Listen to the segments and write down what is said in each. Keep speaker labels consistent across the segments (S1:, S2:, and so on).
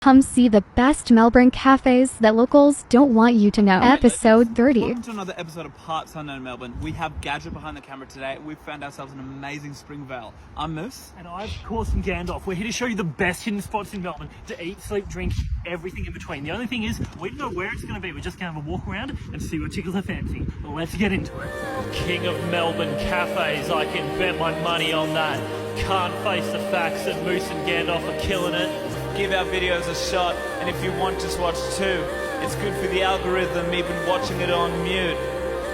S1: Come see the best Melbourne cafes that locals don't want you to know. Episode 30.
S2: Welcome to another episode of Parts Unknown Melbourne. We have Gadget behind the camera today. We've found ourselves an amazing Springvale. I'm Moose.
S3: And I'm Corson Gandalf. We're here to show you the best hidden spots in Melbourne to eat, sleep, drink, everything in between. The only thing is, we don't know where it's going to be. We're just going to have a walk around and see what tickles our fancy. Let's get into it. King of Melbourne cafes, I can bet my money on that. Can't face the facts that Moose and Gandalf are killing it.
S2: Give our videos a shot, and if you want, just watch too. It's good for the algorithm, even watching it on mute.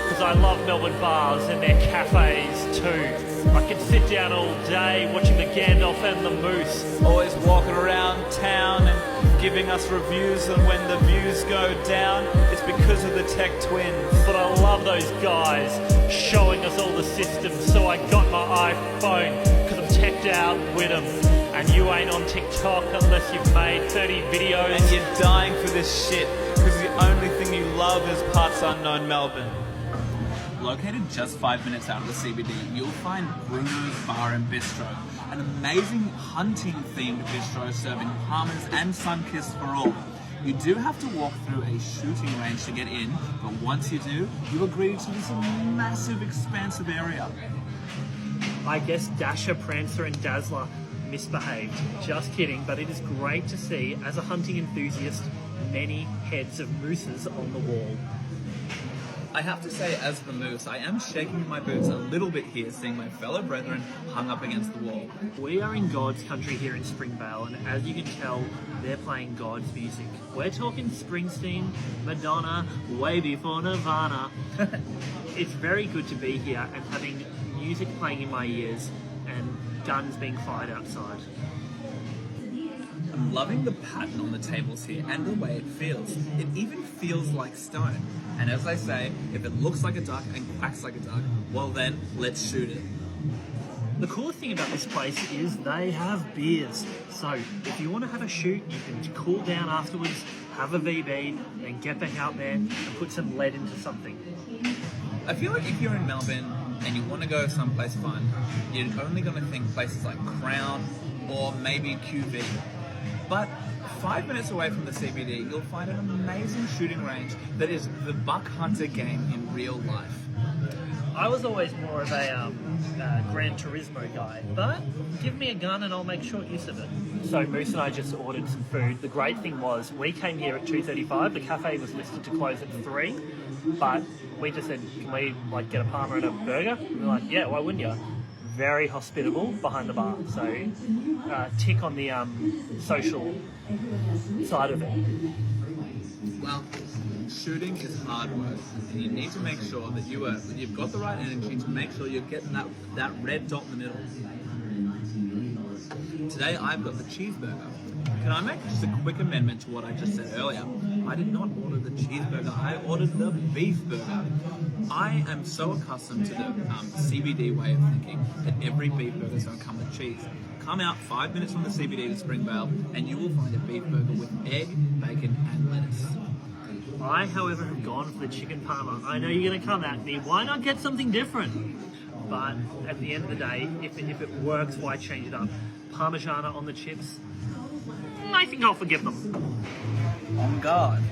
S3: Because I love Melbourne bars and their cafes too. I can sit down all day watching the Gandalf and the Moose.
S2: Always walking around town and giving us reviews, and when the views go down, it's because of the tech twins.
S3: But I love those guys showing us all the systems, so I got my iPhone because I'm teched out with them. And you ain't on TikTok unless you've made 30 videos.
S2: And you're dying for this shit because the only thing you love is Parts Unknown Melbourne. Located just 5 minutes out of the CBD, you'll find Bruno's Bar and Bistro, an amazing hunting-themed bistro serving palmers and sun-kissed for all. You do have to walk through a shooting range to get in, but once you do, you agree to this massive, expansive area.
S3: I guess Dasher, Prancer and Dazzler misbehaved. Just kidding, but it is great to see, as a hunting enthusiast, many heads of mooses on the wall.
S2: I have to say, as the moose, I am shaking in my boots a little bit here, seeing my fellow brethren hung up against the wall.
S3: We are in God's country here in Springvale, and as you can tell, they're playing God's music. We're talking Springsteen, Madonna, way before Nirvana. It's very good to be here and having music playing in my ears and guns being fired outside.
S2: I'm loving the pattern on the tables here and the way it feels. It even feels like stone. And as I say, if it looks like a duck and quacks like a duck, well then, let's shoot it.
S3: The coolest thing about this place is they have beers. So if you want to have a shoot, you can cool down afterwards, have a VB, then get back out there and put some lead into something.
S2: I feel like if you're in Melbourne and you want to go someplace fun, you're only going to think places like Crown or maybe QV. But 5 minutes away from the CBD, you'll find an amazing shooting range that is the buck hunter game in real life.
S3: I was always more of a Gran Turismo guy, but give me a gun and I'll make short use of it. So Moose and I just ordered some food. The great thing was we came here at 2:35. The cafe was listed to close at 3, but we just said, can we get a parma and a burger? We were like, yeah, why wouldn't you? Very hospitable behind the bar, so tick on the social side of it.
S2: Well, shooting is hard work, and you need to make sure that you've got the right energy to make sure you're getting that red dot in the middle. Today I've got the cheeseburger. Can I make just a quick amendment to what I just said earlier? I did not order the cheeseburger, I ordered the beef burger. I am so accustomed to the CBD way of thinking that every beef burger is going to come with cheese. Come out 5 minutes from the CBD to Springvale and you will find a beef burger with egg, bacon and lettuce.
S3: I, however, have gone for the chicken parma. I know you're going to come at me. Why not get something different? But at the end of the day, if it works, why change it up? Parmigiana on the chips, I think I'll forgive them.
S2: On guard.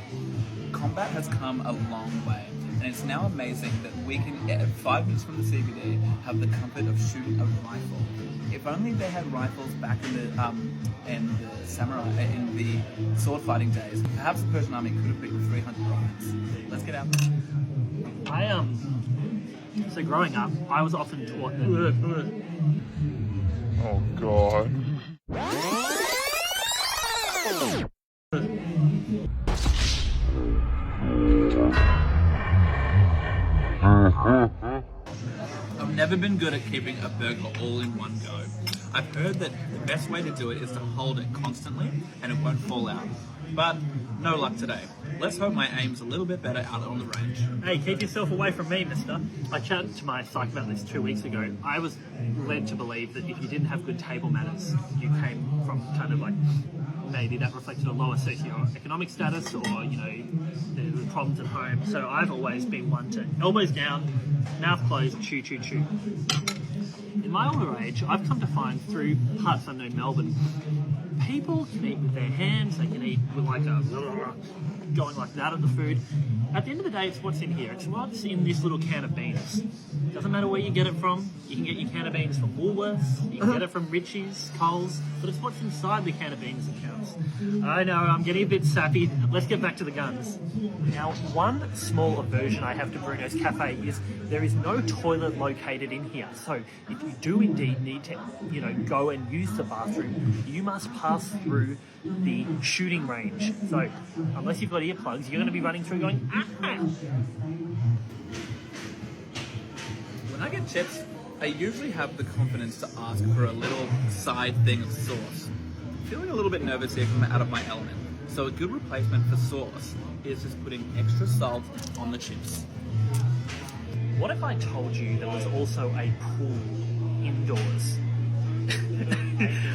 S2: Combat has come a long way, and it's now amazing that we can, at 5 minutes from the CBD, have the comfort of shooting a rifle. If only they had rifles back in the samurai, in the sword fighting days, perhaps the Persian army could have beaten 300 rockets. Let's get out there.
S3: So growing up, I was often taught that.
S4: Oh God.
S2: I've never been good at keeping a burger all in one go. I've heard that the best way to do it is to hold it constantly and it won't fall out. But no luck today. Let's hope my aim's a little bit better out on the range.
S3: Hey, keep yourself away from me, mister. I chatted to my psych about this 2 weeks ago. I was led to believe that if you didn't have good table manners, you came from maybe that reflected a lower socioeconomic status or, the problems at home. So I've always been one to elbows down, mouth closed, chew, chew, chew. In my older age, I've come to find through Parts Unknown Melbourne people can eat with their hands, they can eat with like a going like that at the food. At the end of the day, it's what's in here. It's what's in this little can of beans. Doesn't matter where you get it from. You can get your can of beans from Woolworths, you can get it from Richie's, Coles, but it's what's inside the can of beans that counts. I know, I'm getting a bit sappy. Let's get back to the guns. Now, one small aversion I have to Bruno's Cafe is there is no toilet located in here. So if you do indeed need to, go and use the bathroom, you must pass through the shooting range. So unless you've got earplugs, you're going to be running through going, ah!
S2: When I get chips, I usually have the confidence to ask for a little side thing of sauce. I'm feeling a little bit nervous here because I'm out of my element. So a good replacement for sauce is just putting extra salt on the chips.
S3: What if I told you there was also a pool indoors?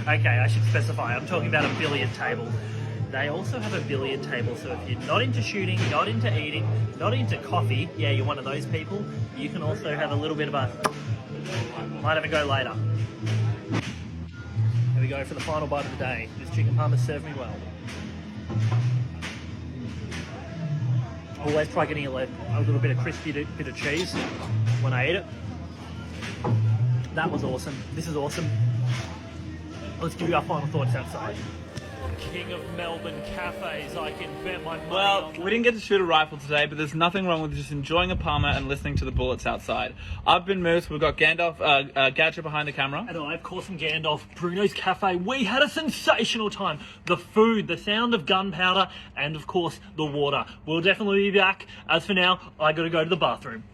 S3: Okay, I should specify. I'm talking about a billiard table. They also have a billiard table, so if you're not into shooting, not into eating, not into coffee, yeah, you're one of those people, you can also have a little bit of a... Might have a go later. Here we go for the final bite of the day. This chicken parma served me well. Always try getting a little bit of crispy bit of cheese when I eat it. That was awesome. This is awesome. Let's give you our final thoughts outside. King of Melbourne cafes, I can bet my money
S2: Well,
S3: on
S2: we didn't get to shoot a rifle today, but there's nothing wrong with just enjoying a Parma and listening to the bullets outside. I've been Moose, we've got Gandalf, Gadget behind the camera.
S3: And I, of course, am Gandalf. Bruno's Cafe. We had a sensational time. The food, the sound of gunpowder, and of course, the water. We'll definitely be back. As for now, I gotta go to the bathroom.